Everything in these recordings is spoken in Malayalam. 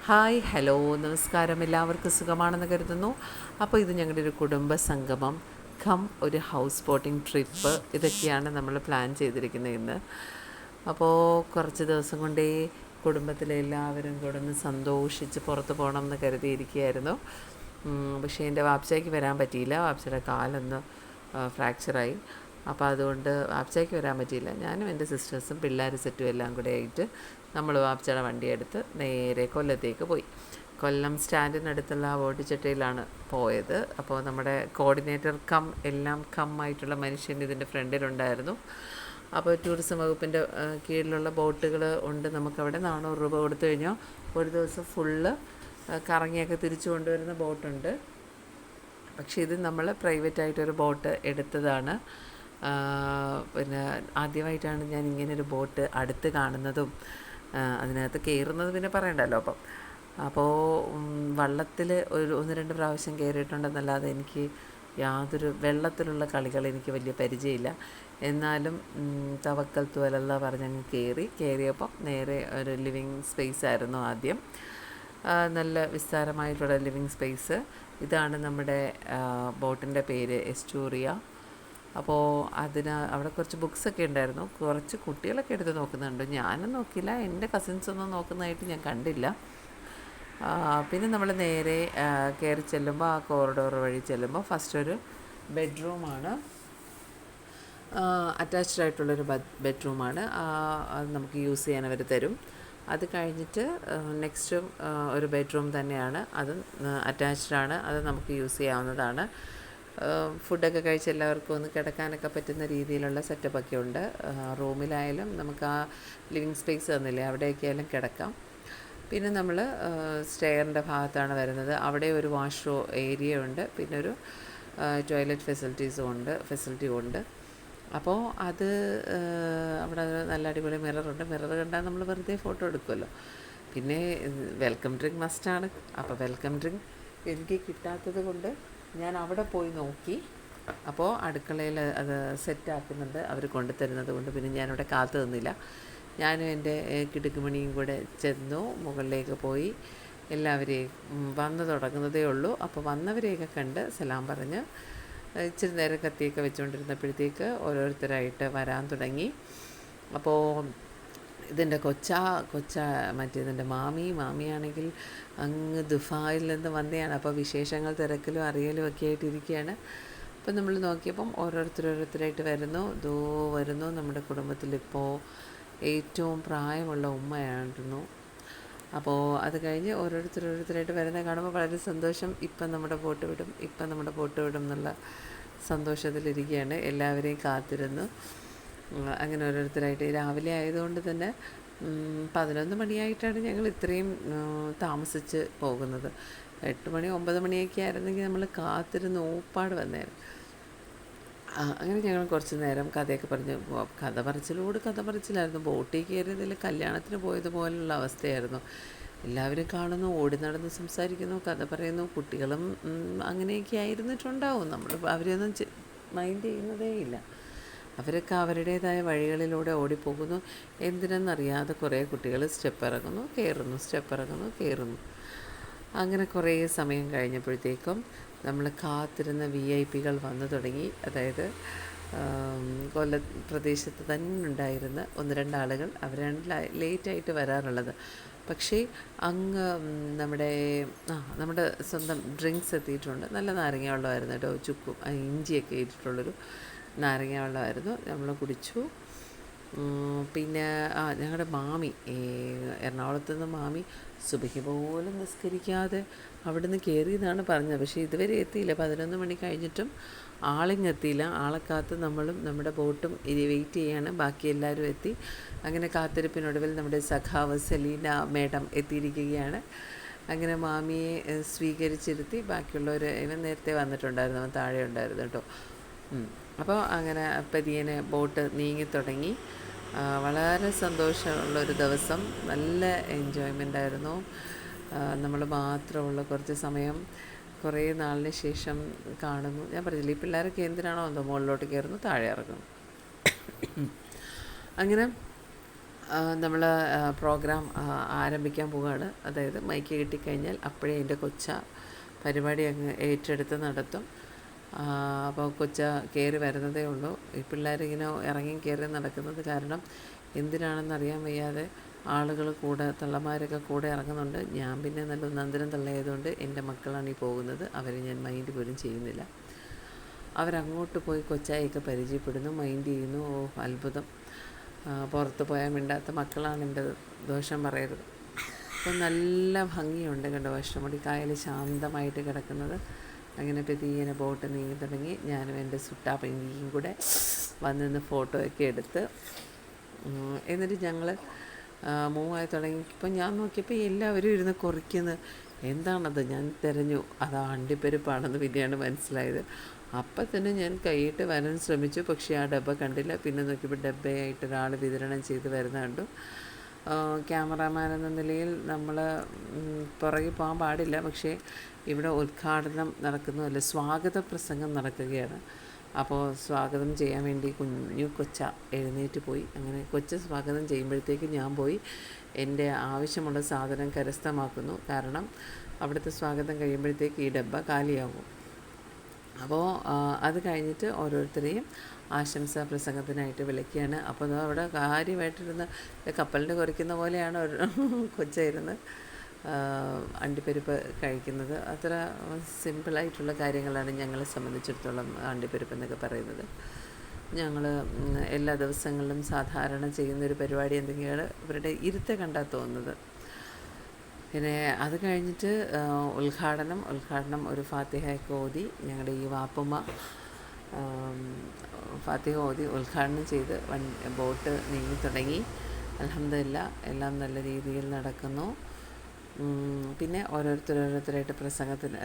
ഹായ് ഹലോ നമസ്കാരം, എല്ലാവർക്കും സുഖമാണെന്ന് കരുതുന്നു. അപ്പോൾ ഇത് ഞങ്ങളുടെ ഒരു കുടുംബ സംഗമം കം ഒരു ഹൗസ് ബോട്ടിംഗ് ട്രിപ്പ് ഇതൊക്കെയാണ് നമ്മൾ പ്ലാൻ ചെയ്തിരിക്കുന്നത് ഇന്ന്. അപ്പോൾ കുറച്ച് ദിവസം കൊണ്ടേ കുടുംബത്തിലെ എല്ലാവരും കൂടെ ഒന്ന് സന്തോഷിച്ച് പുറത്ത് പോകണം എന്ന് കരുതിയിരിക്കുകയായിരുന്നു. പക്ഷേ എൻ്റെ വാപ്ചയ്ക്ക് വരാൻ പറ്റിയില്ല. വാപ്ചയുടെ കാലൊന്ന് ഫ്രാക്ചറായി. അപ്പോൾ അതുകൊണ്ട് വാപ്ചയ്ക്ക് വരാൻ പറ്റിയില്ല. ഞാനും എൻ്റെ സിസ്റ്റേഴ്സും പിള്ളേർ സെറ്റും എല്ലാം കൂടെ ആയിട്ട് നമ്മൾ വാപ്ചയുടെ വണ്ടിയെടുത്ത് നേരെ കൊല്ലത്തേക്ക് പോയി. കൊല്ലം സ്റ്റാൻഡിനടുത്തുള്ള ഓടിച്ചട്ടയിലാണ് പോയത്. അപ്പോൾ നമ്മുടെ കോർഡിനേറ്റർ എല്ലാം ആയിട്ടുള്ള മനുഷ്യൻ ഇതിൻ്റെ ഫ്രണ്ടിലുണ്ടായിരുന്നു. അപ്പോൾ ടൂറിസം വകുപ്പിൻ്റെ കീഴിലുള്ള ബോട്ടുകൾ ഉണ്ട്. നമുക്കവിടെ 400 രൂപ കൊടുത്തു കഴിഞ്ഞാൽ ഒരു ദിവസം ഫുള്ള് കറങ്ങിയൊക്കെ തിരിച്ചു കൊണ്ടുവരുന്ന ബോട്ടുണ്ട്. പക്ഷേ ഇത് നമ്മൾ പ്രൈവറ്റായിട്ടൊരു ബോട്ട് എടുത്തതാണ്. പിന്നെ ആദ്യമായിട്ടാണ് ഞാൻ ഇങ്ങനൊരു ബോട്ട് അടുത്ത് കാണുന്നതും അതിനകത്ത് കയറുന്നത് പിന്നെ പറയണ്ടല്ലോ. അപ്പോൾ വള്ളത്തിൽ ഒന്ന് രണ്ട് പ്രാവശ്യം കയറിയിട്ടുണ്ടെന്നല്ലാതെ എനിക്ക് യാതൊരു വെള്ളത്തിലുള്ള കളികൾ എനിക്ക് വലിയ പരിചയമില്ല. എന്നാലും തവക്കൽത്തു അലല്ലാഹ് പറഞ്ഞങ്ങ് കയറിയപ്പം നേരെ ഒരു ലിവിങ് സ്പേസ് ആയിരുന്നു ആദ്യം. നല്ല വിസ്താരമായിട്ടുള്ള ലിവിങ് സ്പേസ്. ഇതാണ് നമ്മുടെ ബോട്ടിൻ്റെ പേര്, എസ്റ്റൂറിയ. അപ്പോൾ അവിടെ കുറച്ച് ബുക്സൊക്കെ ഉണ്ടായിരുന്നു. കുറച്ച് കുട്ടികളൊക്കെ എടുത്ത് നോക്കുന്നുണ്ട്. ഞാനും നോക്കിയില്ല, എൻ്റെ കസിൻസൊന്നും നോക്കുന്നതായിട്ട് ഞാൻ കണ്ടില്ല. പിന്നെ നമ്മൾ നേരെ കയറി ചെല്ലുമ്പോൾ ആ കോറിഡോർ വഴി ചെല്ലുമ്പോൾ ഫസ്റ്റ് ഒരു ബെഡ്റൂമാണ്, അറ്റാച്ച്ഡ് ആയിട്ടുള്ളൊരു ബെഡ്റൂമാണ്. അത് നമുക്ക് യൂസ് ചെയ്യാൻ അവർ തരും. അത് കഴിഞ്ഞിട്ട് നെക്സ്റ്റും ഒരു ബെഡ്റൂം തന്നെയാണ്, അതും അറ്റാച്ച്ഡാണ്. അത് നമുക്ക് യൂസ് ചെയ്യാവുന്നതാണ്. ഫുഡൊക്കെ കഴിച്ച് എല്ലാവർക്കും ഒന്ന് കിടക്കാനൊക്കെ പറ്റുന്ന രീതിയിലുള്ള സെറ്റപ്പൊക്കെ ഉണ്ട്. റൂമിലായാലും നമുക്ക് ആ ലിവിങ് സ്പേസ് തന്നില്ലേ, അവിടെയൊക്കെ ആയാലും കിടക്കാം. പിന്നെ നമ്മൾ സ്റ്റെയറിൻ്റെ ഭാഗത്താണ് വരുന്നത്. അവിടെ ഒരു വാഷ്റൂം ഏരിയ ഉണ്ട്, പിന്നെ ഒരു ടോയ്ലറ്റ് ഫെസിലിറ്റി ഉണ്ട്. അപ്പോൾ അത് അവിടെ നല്ല അടിപൊളി മിററുണ്ട്. മിറർ കണ്ടാൽ നമ്മൾ വെറുതെ ഫോട്ടോ എടുക്കുമല്ലോ. പിന്നെ വെൽക്കം ഡ്രിങ്ക് മസ്റ്റാണ്. അപ്പോൾ വെൽക്കം ഡ്രിങ്ക് എനിക്ക് കിട്ടാത്തത് കൊണ്ട് ഞാൻ അവിടെ പോയി നോക്കി. അപ്പോൾ അടുക്കളയിൽ അത് സെറ്റാക്കുന്നുണ്ട് അവർ കൊണ്ടുതരുന്നത് കൊണ്ട് പിന്നെ ഞാനവിടെ കാത്തു നിന്നില്ല. ഞാനും എൻ്റെ കിടുക്കുമണിയും കൂടെ ചെന്നു, മുകളിലേക്ക് പോയി. എല്ലാവരെയും വന്നു തുടങ്ങുന്നതേ ഉള്ളൂ. അപ്പോൾ വന്നവരെയൊക്കെ കണ്ട് സലാം പറഞ്ഞ് ഇച്ചിരി നേരം കത്തിയൊക്കെ വെച്ചുകൊണ്ടിരുന്നപ്പോഴത്തേക്ക് ഓരോരുത്തരായിട്ട് വരാൻ തുടങ്ങി. അപ്പോൾ ഇതിൻ്റെ മറ്റേതിൻ്റെ മാമിയാണെങ്കിൽ അങ്ങ് ദുബായിൽ നിന്ന് വന്നതാണ്. അപ്പോൾ വിശേഷങ്ങൾ തിരക്കലും അറിയലും ഒക്കെ ആയിട്ടിരിക്കുകയാണ്. അപ്പം നമ്മൾ നോക്കിയപ്പം ഓരോരുത്തരായിട്ട് വരുന്നു. നമ്മുടെ കുടുംബത്തിലിപ്പോൾ ഏറ്റവും പ്രായമുള്ള ഉമ്മയായിരുന്നു. അപ്പോൾ അത് കഴിഞ്ഞ് ഓരോരുത്തരായിട്ട് വരുന്നത് കാണുമ്പോൾ വളരെ സന്തോഷം. ഇപ്പം നമ്മുടെ ബോട്ട് വിടും എന്നുള്ള സന്തോഷത്തിലിരിക്കുകയാണ്. എല്ലാവരെയും കാത്തിരുന്നു. അങ്ങനെ ഓരോരുത്തരായിട്ട് രാവിലെ ആയതുകൊണ്ട് തന്നെ 11 മണിയായിട്ടാണ് ഞങ്ങൾ ഇത്രയും താമസിച്ച് പോകുന്നത്. 8 മണി 9 മണിയൊക്കെ ആയിരുന്നെങ്കിൽ നമ്മൾ കാത്തിരുന്ന് ഊപ്പാട് വന്നേരം. അങ്ങനെ ഞങ്ങൾ കുറച്ച് നേരം കഥയൊക്കെ പറഞ്ഞ് കഥ പറച്ചിലായിരുന്നു. ബോട്ടിൽ കയറിയതിൽ കല്യാണത്തിന് പോയതുപോലുള്ള അവസ്ഥയായിരുന്നു. എല്ലാവരും കാണുന്നു, ഓടി നടന്ന് സംസാരിക്കുന്നു, കഥ പറയുന്നു. കുട്ടികളും അങ്ങനെയൊക്കെ ആയിരുന്നിട്ടുണ്ടാവും. അവരെയൊന്നും മൈൻഡ് ചെയ്യുന്നതേ ഇല്ല. അവരൊക്കെ അവരുടേതായ വഴികളിലൂടെ ഓടിപ്പോകുന്നു. എന്തിനെന്നറിയാതെ കുറേ കുട്ടികൾ സ്റ്റെപ്പ് ഇറങ്ങുന്നു കയറുന്നു. അങ്ങനെ കുറേ സമയം കഴിഞ്ഞപ്പോഴത്തേക്കും നമ്മൾ കാത്തിരുന്ന VIP-കൾ വന്നു തുടങ്ങി. അതായത് കൊല്ലം പ്രദേശത്ത് തന്നെ ഉണ്ടായിരുന്ന 1-2 ആളുകൾ. അവരാണ് ലേറ്റായിട്ട് വരാറുള്ളത്. പക്ഷേ അങ്ങ് നമ്മുടെ സ്വന്തം ഡ്രിങ്ക്സ് എത്തിയിട്ടുണ്ട്. നല്ല നാരങ്ങ വെള്ളമായിരുന്നു കേട്ടോ. ചുക്കും ഇഞ്ചിയൊക്കെ ഇട്ടിട്ടുള്ളൊരു നാരങ്ങ വെള്ളമായിരുന്നു. നമ്മൾ കുടിച്ചു. പിന്നെ ഞങ്ങളുടെ മാമി, എറണാകുളത്ത് നിന്ന് മാമി സുബഹി പോലും നിസ്കരിക്കാതെ അവിടുന്ന് കയറിയെന്നാണ് പറഞ്ഞത്. പക്ഷേ ഇതുവരെ എത്തിയില്ല. 11 മണി കഴിഞ്ഞിട്ടും ആളിങ്ങെത്തിയില്ല. ആളെക്കാത്ത് നമ്മളും നമ്മുടെ ബോട്ടും വെയിറ്റ് ചെയ്യാണ്. ബാക്കി എല്ലാവരും എത്തി. അങ്ങനെ കാത്തിരിപ്പിനൊടുവിൽ നമ്മുടെ സഖാവ് സെലീന മേഡം എത്തിയിരിക്കുകയാണ്. അങ്ങനെ മാമിയെ സ്വീകരിച്ചിരുത്തി. ബാക്കിയുള്ളവർ ഇവൻ നേരത്തെ വന്നിട്ടുണ്ടായിരുന്നു, അവൻ താഴെ ഉണ്ടായിരുന്നു കേട്ടോ. അപ്പോൾ അങ്ങനെ പതിയെ ബോട്ട് നീങ്ങിത്തുടങ്ങി. വളരെ സന്തോഷമുള്ളൊരു ദിവസം, നല്ല എൻജോയ്മെൻ്റ് ആയിരുന്നു. നമ്മൾ മാത്രമുള്ള കുറച്ച് സമയം കുറേ നാളിന് ശേഷം കാണുന്നു. ഞാൻ പറഞ്ഞില്ല, ഈ പിള്ളേരൊക്കെ എന്തിനാണോ എന്തോ മുകളിലോട്ട് കയറുന്നു, താഴെ ഇറങ്ങുന്നു. അങ്ങനെ നമ്മൾ പ്രോഗ്രാം ആരംഭിക്കാൻ പോവുകയാണ്. അതായത് മൈക്ക് കിട്ടിക്കഴിഞ്ഞാൽ അപ്പോഴേ എൻ്റെ കൊച്ച പരിപാടി അങ്ങ് ഏറ്റെടുത്ത് നടത്തും. അപ്പോൾ കൊച്ച കയറി വരുന്നതേ ഉള്ളൂ. ഈ പിള്ളേരിങ്ങനെ ഇറങ്ങി കയറി നടക്കുന്നത് കാരണം എന്തിനാണെന്നറിയാൻ വയ്യാതെ ആളുകൾ കൂടെ, തള്ളമാരൊക്കെ കൂടെ ഇറങ്ങുന്നുണ്ട്. ഞാൻ പിന്നെ നല്ല നന്ദനം തള്ളയായതുകൊണ്ട് എൻ്റെ മക്കളാണ് ഈ പോകുന്നത്, അവരെ ഞാൻ മൈൻഡ് പോലും ചെയ്യുന്നില്ല. അവരങ്ങോട്ട് പോയി കൊച്ചായൊക്കെ പരിചയപ്പെടുന്നു, മൈൻഡ് ചെയ്യുന്നു. ഓ അത്ഭുതം! പുറത്ത് പോയാൽ മിണ്ടാത്ത മക്കളാണ് എൻ്റെ ദോഷം പറയരുത്. അപ്പോൾ നല്ല ഭംഗിയുണ്ട് കണ്ടോ, അഷ്ടമുടി കായൽ ശാന്തമായിട്ട് കിടക്കുന്നത്. അങ്ങനെ പതിയെ ബോട്ട് നീങ്ങി തുടങ്ങി. ഞാനും എൻ്റെ സുട്ടാ പെങ്കിയും കൂടെ വന്നിന്ന് ഫോട്ടോയൊക്കെ എടുത്ത് എന്നിട്ട് ഞങ്ങൾ മൂവായി തുടങ്ങിയപ്പോൾ ഞാൻ നോക്കിയപ്പോൾ എല്ലാവരും ഇരുന്ന് കുറിക്കുന്നത്. എന്താണത്? ഞാൻ തിരഞ്ഞു, അത് അണ്ടിപ്പരിപ്പാണെന്ന് പിന്നെയാണ് മനസ്സിലായത്. അപ്പം തന്നെ ഞാൻ കൈയിട്ട് വരാൻ ശ്രമിച്ചു, പക്ഷേ ആ ഡബ്ബ കണ്ടില്ല. പിന്നെ നോക്കിയപ്പോൾ ഡബ്ബയായിട്ട് ഒരാൾ വിതരണം ചെയ്ത് വരുന്ന കണ്ടു. ക്യാമറാമാൻ എന്ന നിലയിൽ നമ്മൾ പുറകെ പോകാൻ പാടില്ല, പക്ഷേ ഇവിടെ ഉദ്ഘാടനം നടക്കുന്നതല്ല, സ്വാഗത പ്രസംഗം നടക്കുകയാണ്. അപ്പോൾ സ്വാഗതം ചെയ്യാൻ വേണ്ടി കുഞ്ഞു കൊച്ച എഴുന്നേറ്റ് പോയി. അങ്ങനെ കൊച്ച സ്വാഗതം ചെയ്യുമ്പോഴത്തേക്ക് ഞാൻ പോയി എൻ്റെ ആവശ്യമുള്ള സാധനം കരസ്ഥമാക്കുന്നു. കാരണം അവിടുത്തെ സ്വാഗതം കഴിയുമ്പോഴത്തേക്ക് ഈ ഡബ്ബ കാലിയാകും. അപ്പോൾ അത് കഴിഞ്ഞിട്ട് ഓരോരുത്തരെയും ആശംസാ പ്രസംഗത്തിനായിട്ട് വിളിക്കുകയാണ്. അപ്പോൾ അവിടെ കാര്യമായിട്ടിരുന്ന് കപ്പലിൻ്റെ കുറിക്കുന്ന പോലെയാണ് ഒരു കൊച്ചായിരുന്ന് അണ്ടിപ്പരിപ്പ് കഴിക്കുന്നത്. അത്ര സിമ്പിളായിട്ടുള്ള കാര്യങ്ങളാണ് ഞങ്ങളെ സംബന്ധിച്ചിടത്തോളം അണ്ടിപ്പരിപ്പ് എന്നൊക്കെ പറയുന്നത്. ഞങ്ങൾ എല്ലാ ദിവസങ്ങളിലും സാധാരണ ചെയ്യുന്നൊരു പരിപാടി എന്തെങ്കിലും ഇവരുടെ ഇരുത്ത കണ്ടാൽ തോന്നുന്നത്. പിന്നെ അത് കഴിഞ്ഞിട്ട് ഉദ്ഘാടനം ഒരു ഫാത്തിഹയൊക്കെ ഓതി ഞങ്ങളുടെ ഈ വാപ്പുമ്മ ഫാത്തിഹ ഓതി ഉദ്ഘാടനം ചെയ്ത് ബോട്ട് നീങ്ങി തുടങ്ങി. അൽഹംദുലില്ലാഹ് എല്ലാം നല്ല രീതിയിൽ നടക്കുന്നു. പിന്നെ ഓരോരുത്തരായിട്ട് പ്രസംഗത്തിന്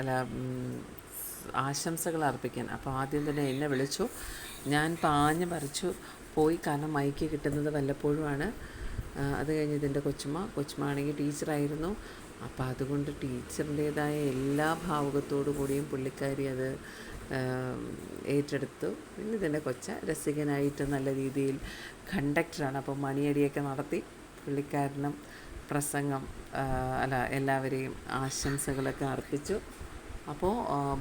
ആശംസകൾ അർപ്പിക്കാൻ. അപ്പോൾ ആദ്യം തന്നെ എന്നെ വിളിച്ചു. ഞാൻ പാഞ്ഞ് പറിച്ചു പോയി, കാരണം മൈക്ക് കിട്ടുന്നത് വല്ലപ്പോഴുമാണ്. അത് കഴിഞ്ഞ് ഇതിൻ്റെ കൊച്ചുമ്മ ആണെങ്കിൽ ടീച്ചറായിരുന്നു. അപ്പോൾ അതുകൊണ്ട് ടീച്ചറിൻ്റേതായ എല്ലാ ഭാവുകത്തോടു കൂടിയും പുള്ളിക്കാരി അത് ഏറ്റെടുത്തു. പിന്നെ ഇതിൻ്റെ രസികനായിട്ട് നല്ല രീതിയിൽ കണ്ടക്ടറാണ്. അപ്പോൾ മണിയടിയൊക്കെ നടത്തി പുള്ളിക്കാരനും പ്രസംഗം എല്ലാവരെയും ആശംസകളൊക്കെ അർപ്പിച്ചു. അപ്പോൾ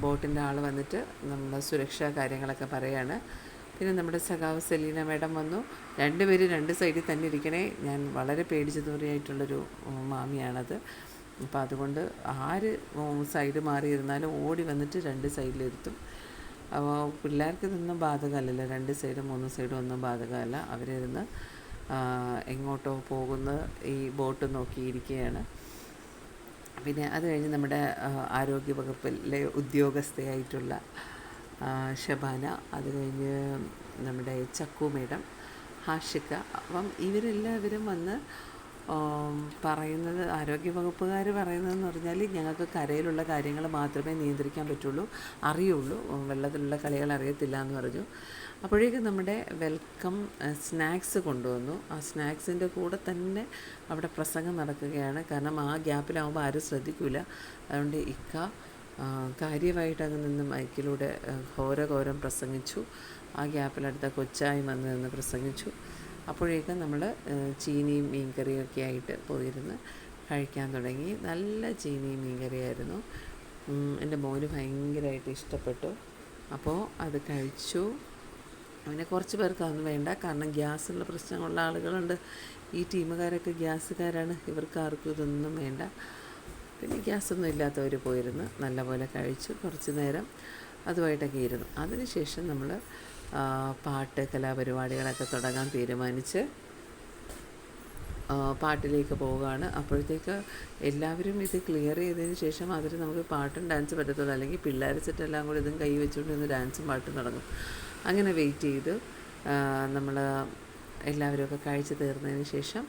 ബോട്ടിൻ്റെ ആൾ വന്നിട്ട് നമ്മൾ സുരക്ഷാ കാര്യങ്ങളൊക്കെ പറയാണ്. പിന്നെ നമ്മുടെ സഖാവ് സെലീന മാഡം വന്നു. രണ്ടുപേരും രണ്ട് സൈഡിൽ തന്നെ ഇരിക്കണേ. ഞാൻ വളരെ പേടിച്ചു തോറിയായിട്ടുള്ളൊരു മാമിയാണത്. അപ്പോൾ അതുകൊണ്ട് ആര് സൈഡ് മാറിയിരുന്നാലും ഓടി വന്നിട്ട് രണ്ട് സൈഡിലിരുത്തും. അപ്പോൾ പിള്ളേർക്ക് ഇതൊന്നും ബാധകമല്ലല്ലോ, രണ്ട് സൈഡും മൂന്ന് സൈഡും ഒന്നും ബാധകമല്ല. അവരിരുന്ന് എങ്ങോട്ടോ പോകുന്ന ഈ ബോട്ട് നോക്കിയിരിക്കുകയാണ്. പിന്നെ അത് കഴിഞ്ഞ് നമ്മുടെ ആരോഗ്യ വകുപ്പിലെ ഉദ്യോഗസ്ഥയായിട്ടുള്ള ഷബാന, അത് കഴിഞ്ഞ് നമ്മുടെ ചക്കു മേഡം, ഹാഷിക്ക. അപ്പം ഇവരെല്ലാവരും വന്ന് പറയുന്നത്, ആരോഗ്യവകുപ്പുകാർ പറയുന്നതെന്ന് പറഞ്ഞാൽ ഞങ്ങൾക്ക് കരയിലുള്ള കാര്യങ്ങൾ മാത്രമേ നിയന്ത്രിക്കാൻ പറ്റുള്ളൂ, അറിയുള്ളൂ, വെള്ളത്തിലുള്ള കളികൾ അറിയത്തില്ല എന്ന് പറഞ്ഞു. അപ്പോഴേക്കും നമ്മുടെ വെൽക്കം സ്നാക്സ് കൊണ്ടുവന്നു. ആ സ്നാക്സിൻ്റെ കൂടെ തന്നെ അവിടെ പ്രസംഗം നടക്കുകയാണ്. കാരണം ആ ഗ്യാപ്പിലാവുമ്പോൾ ആരും ശ്രദ്ധിക്കില്ല. അതുകൊണ്ട് ഇക്ക കാര്യമായിട്ട് അങ്ങ് നിന്ന് മൈക്കിലൂടെ ഘോരഘോരം പ്രസംഗിച്ചു. ആ ഗ്യാപ്പിലടുത്ത കൊച്ചായി വന്ന് നിന്ന് പ്രസംഗിച്ചു. അപ്പോഴേക്കും നമ്മൾ ചീനിയും മീൻകറിയൊക്കെ ആയിട്ട് പോയിരുന്ന് കഴിക്കാൻ തുടങ്ങി. നല്ല ചീനിയും മീൻകറിയായിരുന്നു. എൻ്റെ മോന് ഭയങ്കരമായിട്ട് ഇഷ്ടപ്പെട്ടു. അപ്പോൾ അത് കഴിച്ചു. അവനെ കുറച്ച് പേർക്ക് അതൊന്നും വേണ്ട, കാരണം ഗ്യാസുള്ള പ്രശ്നമുള്ള ആളുകളുണ്ട്. ഈ ടീമുകാരൊക്കെ ഗ്യാസുകാരാണ്, ഇവർക്ക് ആർക്കും ഇതൊന്നും വേണ്ട. പിന്നെ ഗ്യാസൊന്നും ഇല്ലാത്തവർ പോയിരുന്ന് നല്ലപോലെ കഴിച്ചു. കുറച്ച് നേരം അതുമായിട്ടൊക്കെ ഇരുന്നു. അതിനുശേഷം നമ്മൾ പാട്ട് കലാപരിപാടികളൊക്കെ തുടങ്ങാൻ തീരുമാനിച്ച് പാട്ടിലേക്ക് പോവുകയാണ്. അപ്പോഴത്തേക്ക് എല്ലാവരും ഇത് ക്ലിയർ ചെയ്തതിന് ശേഷം അതിൽ നമുക്ക് പാട്ടും ഡാൻസ് പറ്റത്തുള്ളൂ, അല്ലെങ്കിൽ പിള്ളേർ സെറ്റെല്ലാം കൂടി ഇതും കൈ വെച്ചുകൊണ്ട് ഇന്ന് ഡാൻസും പാട്ടും തുടങ്ങും. അങ്ങനെ വെയിറ്റ് ചെയ്ത് നമ്മൾ എല്ലാവരുമൊക്കെ കഴിച്ച് തീർന്നതിന് ശേഷം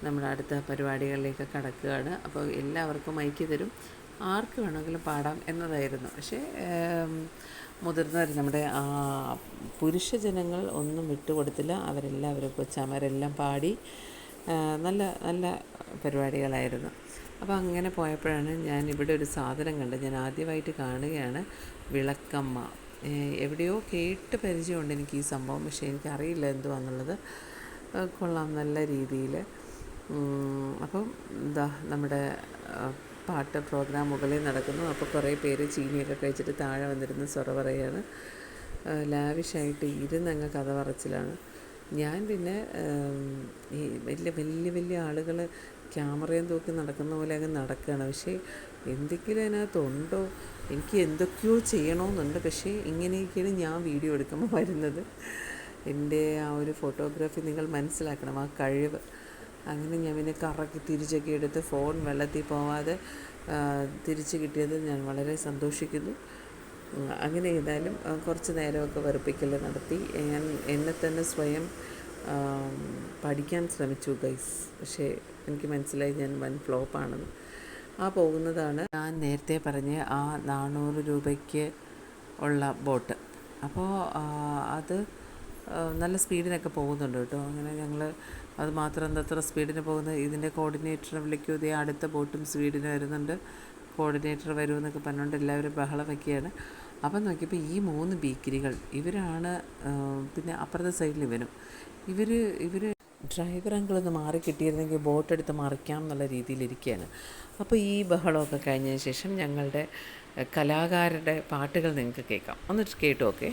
നമ്മൾ അടുത്ത പരിപാടികളിലേക്ക് കടക്കുകയാണ്. അപ്പോൾ എല്ലാവർക്കും മൈക്ക് തരും, ആർക്ക് വേണമെങ്കിലും പാടാം എന്നതായിരുന്നു. പക്ഷേ മുതിർന്നവർ, നമ്മുടെ പുരുഷ ജനങ്ങൾ ഒന്നും വിട്ടുകൊടുത്തില്ല. അവരെല്ലാവരും കൊച്ചമാരെല്ലാം പാടി നല്ല നല്ല പരിപാടികളായിരുന്നു. അപ്പോൾ അങ്ങനെ പോയപ്പോഴാണ് ഞാൻ ഇവിടെ ഒരു സാധനം കണ്ടത്. ഞാൻ ആദ്യമായിട്ട് കാണുകയാണ് വിളക്കമ്മ. എവിടെയോ കേട്ട് പരിചയമുണ്ട് എനിക്ക് ഈ സംഭവം, പക്ഷേ എനിക്കറിയില്ല എന്തുവാന്നുള്ളത്. കൊള്ളാം നല്ല രീതിയിൽ. അപ്പം എന്താ നമ്മുടെ പാട്ട് പ്രോഗ്രാം മുകളിൽ നടക്കുന്നു. അപ്പോൾ കുറേ പേര് ചീനിയൊക്കെ കഴിച്ചിട്ട് താഴെ വന്നിരുന്ന് സൊറ പറയുകയാണ്. ലാവിഷായിട്ട് ഇരുന്നങ്ങ് കഥ പറച്ചിലാണ്. ഞാൻ പിന്നെ ഈ വലിയ വലിയ വലിയ ആളുകൾ ക്യാമറയും തൂക്കി നടക്കുന്ന പോലെ അങ്ങ് നടക്കുകയാണ്. പക്ഷേ എന്തെങ്കിലും അതിനകത്തുണ്ടോ, എനിക്ക് എന്തൊക്കെയോ ചെയ്യണമെന്നുണ്ട്. പക്ഷേ ഇങ്ങനെയൊക്കെയാണ് ഞാൻ വീഡിയോ എടുക്കുമ്പോൾ വരുന്നത്. എൻ്റെ ആ ഒരു ഫോട്ടോഗ്രാഫി നിങ്ങൾ മനസ്സിലാക്കണം, ആ കഴിവ്. അങ്ങനെ ഞാൻ പിന്നെ കറക്കി തിരിച്ചൊക്കെ എടുത്ത് ഫോൺ വെള്ളത്തിൽ പോവാതെ തിരിച്ച് കിട്ടിയത് ഞാൻ വളരെ സന്തോഷിക്കുന്നു. അങ്ങനെ ചെയ്താലും കുറച്ച് നേരമൊക്കെ വെറുപ്പിക്കൽ നടത്തി ഞാൻ എന്നെ തന്നെ സ്വയം പഠിക്കാൻ ശ്രമിച്ചു ഗൈസ്. പക്ഷേ എനിക്ക് മനസ്സിലായി ഞാൻ വൻ ഫ്ലോപ്പാണെന്ന്. ആ പോകുന്നതാണ് ഞാൻ നേരത്തെ പറഞ്ഞ ആ 400 രൂപയ്ക്ക് ഉള്ള ബോട്ട്. അപ്പോൾ അത് നല്ല സ്പീഡിനൊക്കെ പോകുന്നുണ്ട് കേട്ടോ. അങ്ങനെ ഞങ്ങൾ അത് മാത്രം എന്തത്ര സ്പീഡിന് പോകുന്നത്, ഇതിൻ്റെ കോർഡിനേറ്ററെ വിളിക്കൂ, ഇതേ അടുത്ത ബോട്ടും സ്പീഡിന് വരുന്നുണ്ട്, കോർഡിനേറ്റർ വരുമെന്നൊക്കെ പറഞ്ഞുകൊണ്ട് എല്ലാവരും ബഹളം വയ്ക്കുകയാണ്. അപ്പം നോക്കിയപ്പോൾ ഈ 3 ഭീക്കിരികൾ ഇവരാണ്. പിന്നെ അപ്പുറത്തെ സൈഡിൽ ഇവർ ഡ്രൈവർ അങ്കിളൊന്ന് മാറി കിട്ടിയിരുന്നെങ്കിൽ ബോട്ടെടുത്ത് മറിക്കാം എന്നുള്ള രീതിയിലിരിക്കുകയാണ്. അപ്പോൾ ഈ ബഹളമൊക്കെ കഴിഞ്ഞതിന് ശേഷം ഞങ്ങളുടെ കലാകാരുടെ പാട്ടുകൾ നിങ്ങൾക്ക് കേൾക്കാം. ഒന്ന് കേട്ടു. ഓക്കെ.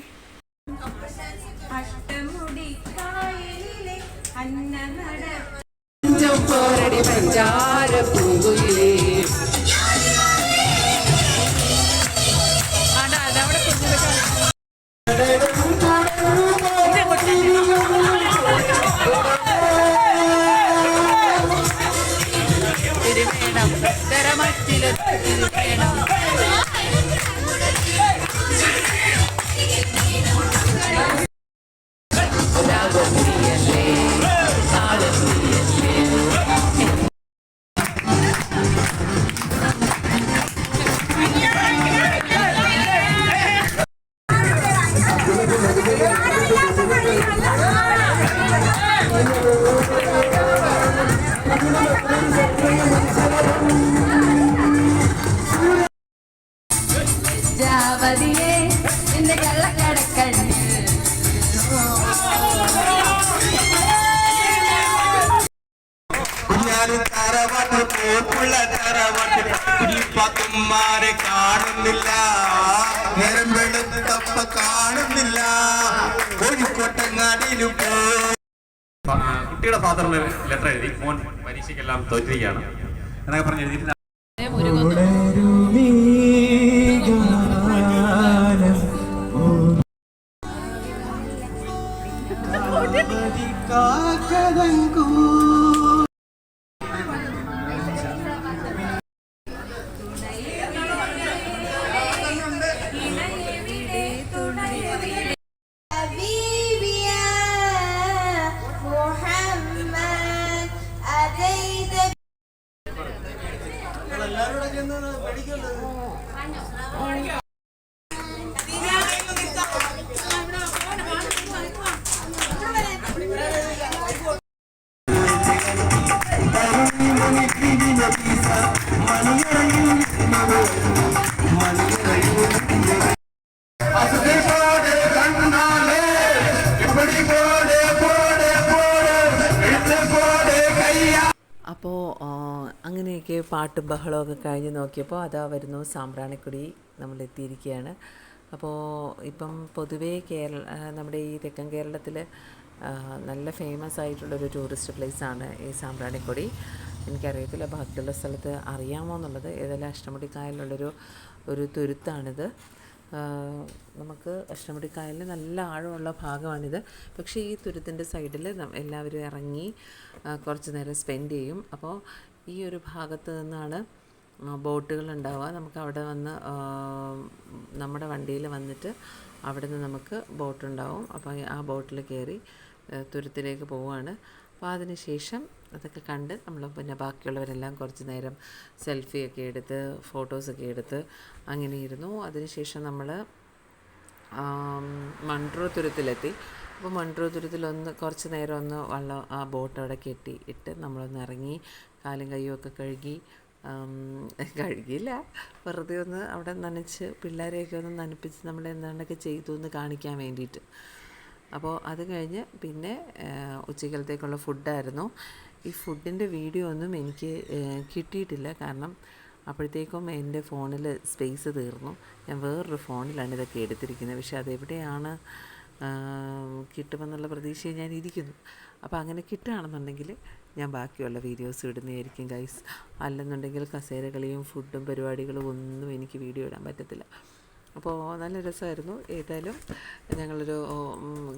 പാത്തുമാരെ കാണുന്നില്ല, നേരം വെളുത്തപ്പ കാണുന്നില്ല, കോഴിക്കോട്ടങ്ങാടിയിലും. കുട്ടിയുടെ ഫാദറിന് ലെറ്റർ എഴുതി, മോൻ പരീക്ഷയ്ക്കെല്ലാം തോറ്റിരിക്കുകയാണ് എന്നൊക്കെ പറഞ്ഞ് എഴുതിയിട്ട് അപ്പോൾ അങ്ങനെയൊക്കെ പാട്ടും ബഹളമൊക്കെ കഴിഞ്ഞ് നോക്കിയപ്പോൾ അതാ വരുന്നു സാമ്പ്രാണിക്കൊടി, നമ്മളെത്തിയിരിക്കുകയാണ്. അപ്പോൾ ഇപ്പം പൊതുവേ നമ്മുടെ ഈ തെക്കൻ കേരളത്തിൽ നല്ല ഫേമസ് ആയിട്ടുള്ളൊരു ടൂറിസ്റ്റ് പ്ലേസാണ് ഈ സാമ്പ്രാണിക്കൊടി. എനിക്കറിയത്തില്ല ബാക്കിയുള്ള സ്ഥലത്ത് അറിയാമോ എന്നുള്ളത്. ഏതായാലും അഷ്ടമുടിക്കായലിലുള്ളൊരു തുരുത്താണിത്. നമുക്ക് അഷ്ടമുടിക്കായലിൽ നല്ല ആഴമുള്ള ഭാഗമാണിത്. പക്ഷേ ഈ തുരുത്തിൻ്റെ സൈഡിൽ എല്ലാവരും ഇറങ്ങി കുറച്ച് നേരം സ്പെൻഡ് ചെയ്യും. അപ്പോൾ ഈ ഒരു ഭാഗത്ത് നിന്നാണ് ബോട്ടുകൾ ഉണ്ടാവുക. നമുക്ക് അവിടെ വന്ന് നമ്മുടെ വണ്ടിയിൽ വന്നിട്ട് അവിടെ നിന്ന് നമുക്ക് ബോട്ടുണ്ടാവും. അപ്പോൾ ആ ബോട്ടിൽ കയറി തുരുത്തിലേക്ക് പോവുകയാണ്. അപ്പോൾ അതിന് ശേഷം അതൊക്കെ കണ്ട് നമ്മൾ പിന്നെ ബാക്കിയുള്ളവരെല്ലാം കുറച്ച് നേരം സെൽഫിയൊക്കെ എടുത്ത് ഫോട്ടോസൊക്കെ എടുത്ത് അങ്ങനെ ഇരുന്നു. അതിനുശേഷം നമ്മൾ മൺട്രോ തുരുത്തിലെത്തി. അപ്പോൾ മൺട്രോ തുരുത്തിലൊന്ന് കുറച്ച് നേരം ഒന്ന് വെള്ളം ആ ബോട്ട് അവിടെ ഇട്ട് നമ്മളൊന്ന് ഇറങ്ങി കാലും കയ്യും ഒക്കെ കഴുകിയില്ല, വെറുതെ ഒന്ന് അവിടെ നനച്ച് പിള്ളേരെയൊക്കെ ഒന്ന് നനപ്പിച്ച് നമ്മൾ എന്താണ്ടൊക്കെ ചെയ്തു എന്ന് കാണിക്കാൻ വേണ്ടിയിട്ട്. അപ്പോൾ അത് കഴിഞ്ഞ് പിന്നെ ഉച്ചക്കലത്തേക്കുള്ള ഫുഡായിരുന്നു. ഈ ഫുഡിൻ്റെ വീഡിയോ ഒന്നും എനിക്ക് കിട്ടിയിട്ടില്ല. കാരണം അപ്പോഴത്തേക്കും എൻ്റെ ഫോണിൽ സ്പേസ് തീർന്നു. ഞാൻ വേറൊരു ഫോണിലാണ് ഇതൊക്കെ എടുത്തിരിക്കുന്നത്. പക്ഷെ അതെവിടെയാണ് കിട്ടുമെന്നുള്ള പ്രതീക്ഷയിൽ ഞാൻ ഇരിക്കുന്നു. അപ്പോൾ അങ്ങനെ കിട്ടുകയാണെന്നുണ്ടെങ്കിൽ ഞാൻ ബാക്കിയുള്ള വീഡിയോസ് ഇടുന്നതായിരിക്കും ഗൈസ്. അല്ലെന്നുണ്ടെങ്കിൽ കസേര കളിയും ഫുഡും പരിപാടികളും ഒന്നും എനിക്ക് വീഡിയോ ഇടാൻ പറ്റത്തില്ല. അപ്പോൾ നല്ല രസമായിരുന്നു. ഏതായാലും ഞങ്ങളൊരു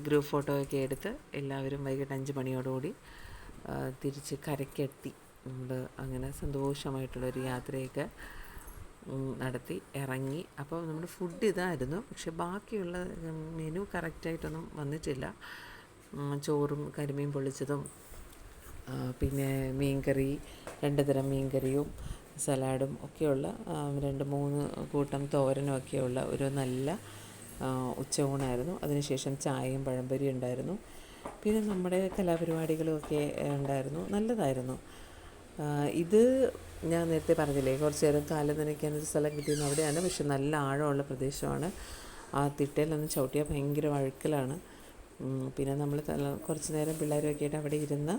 ഗ്രൂപ്പ് ഫോട്ടോ ഒക്കെ എടുത്ത് എല്ലാവരും വൈകിട്ട് 5 മണിയോടുകൂടി തിരിച്ച് കരയ്ക്കെത്തി. നമ്മൾ അങ്ങനെ സന്തോഷമായിട്ടുള്ളൊരു യാത്രയൊക്കെ നടത്തി ഇറങ്ങി. അപ്പോൾ നമ്മുടെ ഫുഡ് ഇതായിരുന്നു. പക്ഷെ ബാക്കിയുള്ള മെനു കറക്റ്റായിട്ടൊന്നും വന്നിട്ടില്ല. ചോറും കരിമീൻ പൊള്ളിച്ചതും പിന്നെ മീൻകറി, 2 തരം മീൻകറിയും സലാഡും ഒക്കെയുള്ള 2-3 കൂട്ടം തോരനും ഒക്കെയുള്ള ഒരു നല്ല ഉച്ചയൂണായിരുന്നു. അതിനുശേഷം ചായയും പഴംപൊരിയും ഉണ്ടായിരുന്നു. പിന്നെ നമ്മുടെ കലാപരിപാടികളും ഒക്കെ ഉണ്ടായിരുന്നു. നല്ലതായിരുന്നു. ഇത് ഞാൻ നേരത്തെ പറഞ്ഞില്ലേ, കുറച്ച് നേരം കാലം നനയ്ക്കാനൊരു സ്ഥലം കിട്ടിയിരുന്നു. അവിടെയാണ്. പക്ഷെ നല്ല ആഴമുള്ള പ്രദേശമാണ്. ആ തിട്ടയിലൊന്നും ചവിട്ടിയാൽ ഭയങ്കര വഴുക്കലാണ്. പിന്നെ നമ്മൾ കുറച്ച് നേരം പിള്ളേരൊക്കെ ആയിട്ട് അവിടെ ഇരുന്ന്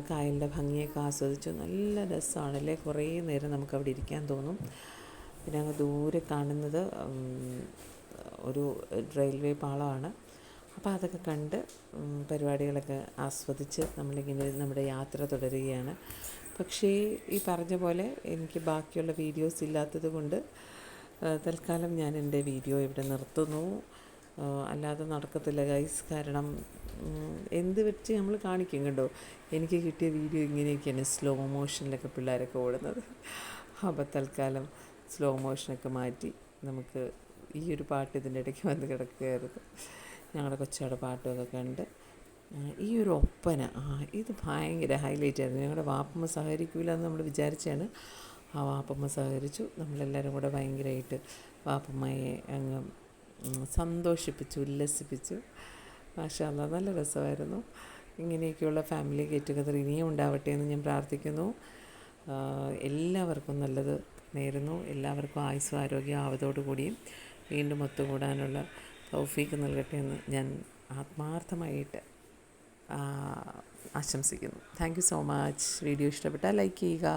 കായലിൻ്റെ ഭംഗിയൊക്കെ ആസ്വദിച്ചു. നല്ല രസമാണല്ലേ, കുറേ നേരം നമുക്കവിടെ ഇരിക്കാൻ തോന്നും. പിന്നെ അങ്ങ് ദൂരെ കാണുന്നത് ഒരു റെയിൽവേ പാളമാണ്. അപ്പോൾ അതൊക്കെ കണ്ട് പരിപാടികളൊക്കെ ആസ്വദിച്ച് നമ്മളിങ്ങനെ നമ്മുടെ യാത്ര തുടരുകയാണ്. പക്ഷേ ഈ പറഞ്ഞ പോലെ എനിക്ക് ബാക്കിയുള്ള വീഡിയോസ് ഇല്ലാത്തത് കൊണ്ട് തൽക്കാലം ഞാൻ എൻ്റെ വീഡിയോ ഇവിടെ നിർത്തുന്നു. അല്ലാതെ നടക്കത്തില്ല ഗൈസ്. കാരണം എന്ത് വെച്ച് നമ്മൾ കാണിക്കും കണ്ടോ. എനിക്ക് കിട്ടിയ വീഡിയോ ഇങ്ങനെയൊക്കെയാണ്, സ്ലോ മോഷനിലൊക്കെ പിള്ളേരൊക്കെ ഓടുന്നത്. അപ്പോൾ തൽക്കാലം സ്ലോ മോഷനൊക്കെ മാറ്റി നമുക്ക് ഈ ഒരു പാട്ട് ഇതിൻ്റെ ഇടയ്ക്ക് വന്ന് കിടക്കുകയായിരുന്നു. ഞങ്ങളുടെ കൊച്ചയുടെ പാട്ടുമൊക്കെ കണ്ട് ഈ ഒരു ഒപ്പന ഇത് ഭയങ്കര ഹൈലൈറ്റ് ആയിരുന്നു. ഞങ്ങളുടെ വാപ്പമ്മ സഹകരിക്കില്ല എന്ന് നമ്മൾ വിചാരിച്ചാണ്. ആ വാപ്പമ്മ സഹകരിച്ചു. നമ്മളെല്ലാവരും കൂടെ ഭയങ്കരമായിട്ട് വാപ്പമ്മയെ അങ്ങ് സന്തോഷിപ്പിച്ചു, ഉല്ലസിപ്പിച്ചു. മാഷാ അല്ലാ, നല്ല രസമായിരുന്നു. ഇങ്ങനെയൊക്കെയുള്ള ഫാമിലി ഗെറ്റ് ടുഗദർ ഇനിയും ഉണ്ടാവട്ടെ എന്ന് ഞാൻ പ്രാർത്ഥിക്കുന്നു. എല്ലാവർക്കും നല്ലത് നേരുന്നു. എല്ലാവർക്കും ആയുസ്സും ആരോഗ്യം ആവതോടുകൂടിയും വീണ്ടും ഒത്തുകൂടാനുള്ള തൗഫീക്ക് നൽകട്ടെ എന്ന് ഞാൻ ആത്മാർത്ഥമായിട്ട് ആശംസിക്കുന്നു. Thank you so much. Video ഇഷ്ടപ്പെട്ടാൽ ലൈക്ക് ചെയ്യുക.